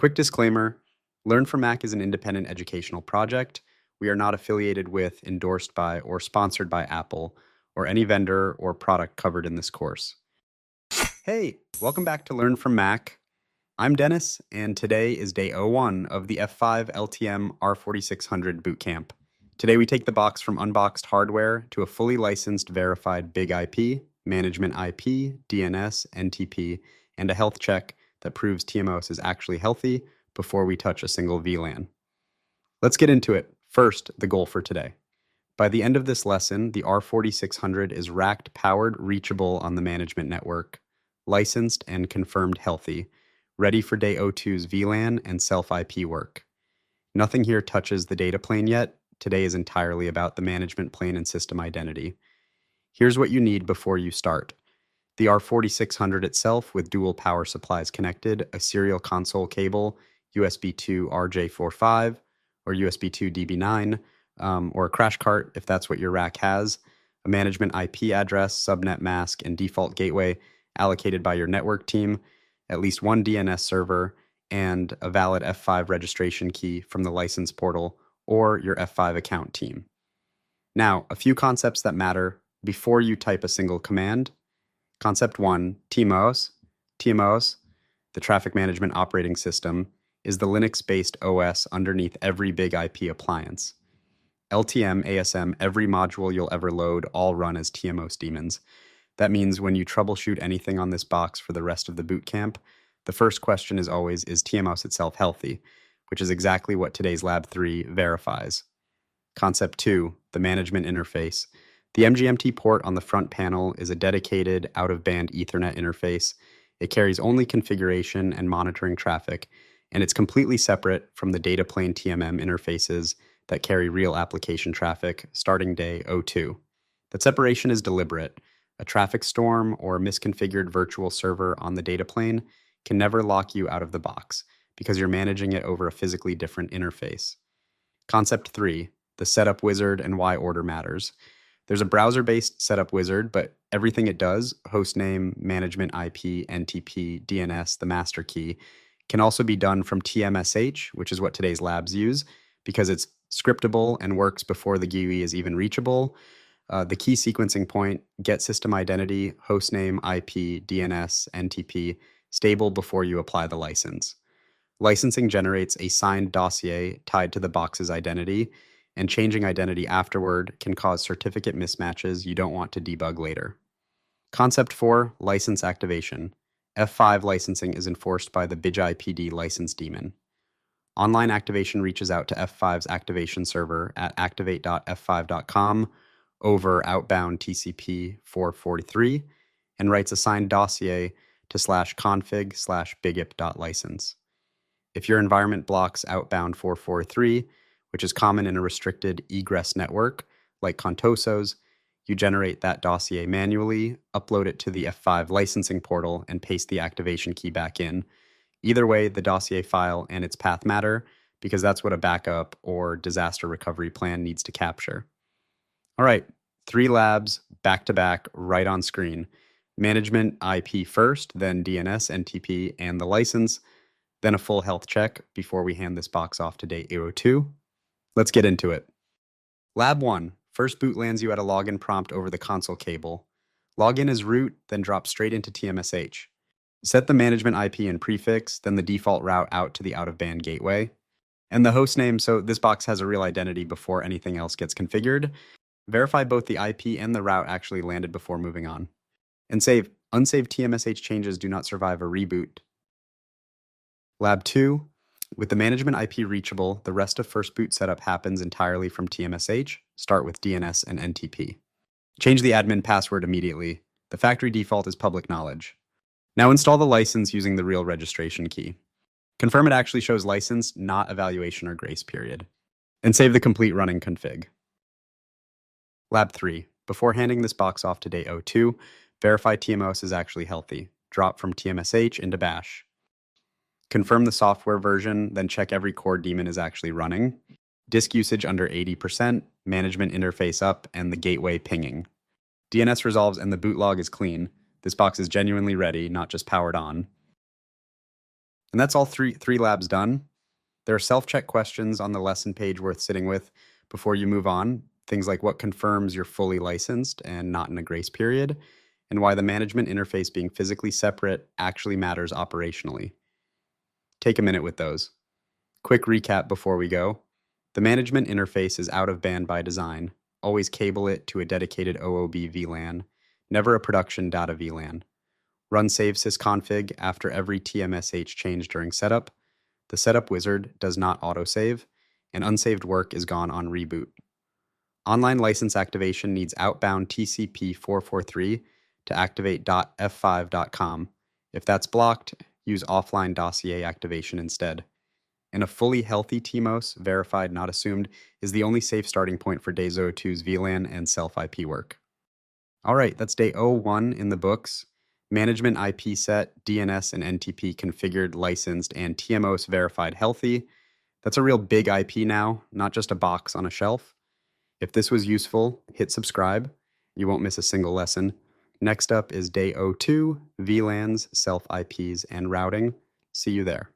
Quick disclaimer, Learn from Mac is an independent educational project. We are not affiliated with, endorsed by, or sponsored by Apple, or any vendor or product covered in this course. Hey, welcome back to Learn from Mac. I'm Dennis, and today is day 01 of the F5 LTM R4600 Bootcamp. Today we take the box from unboxed hardware to a fully licensed verified BIG-IP, management IP, DNS, NTP, and a health check that proves TMOS is actually healthy before we touch a single VLAN. Let's get into it. First, the goal for today. By the end of this lesson, the R4600 is racked, powered, reachable on the management network, licensed and confirmed healthy, ready for day 02's VLAN and self-IP work. Nothing here touches the data plane yet. Today is entirely about the management plane and system identity. Here's what you need before you start. The R4600 itself with dual power supplies connected, a serial console cable, USB 2 RJ45 or USB 2 DB9, or a crash cart if that's what your rack has, a management IP address, subnet mask, and default gateway allocated by your network team, at least one DNS server, and a valid F5 registration key from the license portal or your F5 account team. Now, a few concepts that matter before you type a single command. Concept 1, TMOS. TMOS, the Traffic Management Operating System, is the Linux-based OS underneath every BIG-IP appliance. LTM, ASM, every module you'll ever load all run as TMOS daemons. That means when you troubleshoot anything on this box for the rest of the bootcamp, the first question is always, is TMOS itself healthy? Which is exactly what today's Lab 3 verifies. Concept 2, the management interface. The MGMT port on the front panel is a dedicated out-of-band Ethernet interface. It carries only configuration and monitoring traffic, and it's completely separate from the data plane TMM interfaces that carry real application traffic starting day 02. That separation is deliberate. A traffic storm or a misconfigured virtual server on the data plane can never lock you out of the box because you're managing it over a physically different interface. Concept 3, the setup wizard and why order matters. There's a browser-based setup wizard, but everything it does, hostname, management IP, NTP, DNS, the master key, can also be done from TMSH, which is what today's labs use, because it's scriptable and works before the GUI is even reachable. The key sequencing point, get system identity, hostname, IP, DNS, NTP, stable before you apply the license. Licensing generates a signed dossier tied to the box's identity, and changing identity afterward can cause certificate mismatches you don't want to debug later. Concept 4, license activation. F5 licensing is enforced by the BIGIP license daemon. Online activation reaches out to F5's activation server at activate.f5.com over outbound TCP 443 and writes a signed dossier to /config/bigip.license. If your environment blocks outbound 443, which is common in a restricted egress network like Contoso's, you generate that dossier manually, upload it to the F5 licensing portal, and paste the activation key back in. Either way, the dossier file and its path matter because that's what a backup or disaster recovery plan needs to capture. All right, 3 labs, back-to-back, right on screen. Management IP first, then DNS, NTP, and the license, then a full health check before we hand this box off to day 02. Let's get into it. Lab 1. First boot lands you at a login prompt over the console cable. Login as root, then drop straight into TMSH. Set the management IP and prefix, then the default route out to the out-of-band gateway. And the host name, so this box has a real identity before anything else gets configured. Verify both the IP and the route actually landed before moving on. And save. Unsaved TMSH changes do not survive a reboot. Lab 2. With the management IP reachable, the rest of first boot setup happens entirely from TMSH. Start with DNS and NTP. Change the admin password immediately. The factory default is public knowledge. Now install the license using the real registration key. Confirm it actually shows license, not evaluation or grace period. And save the complete running config. Lab 3. Before handing this box off to day 02, verify TMOS is actually healthy. Drop from TMSH into bash. Confirm the software version, then check every core daemon is actually running. Disk usage under 80%, management interface up, and the gateway pinging. DNS resolves and the boot log is clean. This box is genuinely ready, not just powered on. And that's all three labs done. There are self-check questions on the lesson page worth sitting with before you move on. Things like what confirms you're fully licensed and not in a grace period, and why the management interface being physically separate actually matters operationally. Take a minute with those. Quick recap before we go. The management interface is out of band by design. Always cable it to a dedicated OOB VLAN, never a production data VLAN. Run save sysconfig after every TMSH change during setup. The setup wizard does not autosave, and unsaved work is gone on reboot. Online license activation needs outbound TCP 443 to activate .f5.com. If that's blocked, use offline dossier activation instead. And a fully healthy TMOS, verified not assumed, is the only safe starting point for day 02's VLAN and self-IP work. All right, that's day 01 in the books. Management IP set, DNS and NTP configured, licensed, and TMOS verified healthy. That's a real big IP now, not just a box on a shelf. If this was useful, hit subscribe. You won't miss a single lesson. Next up is day 02, VLANs, self-IPs, and routing. See you there.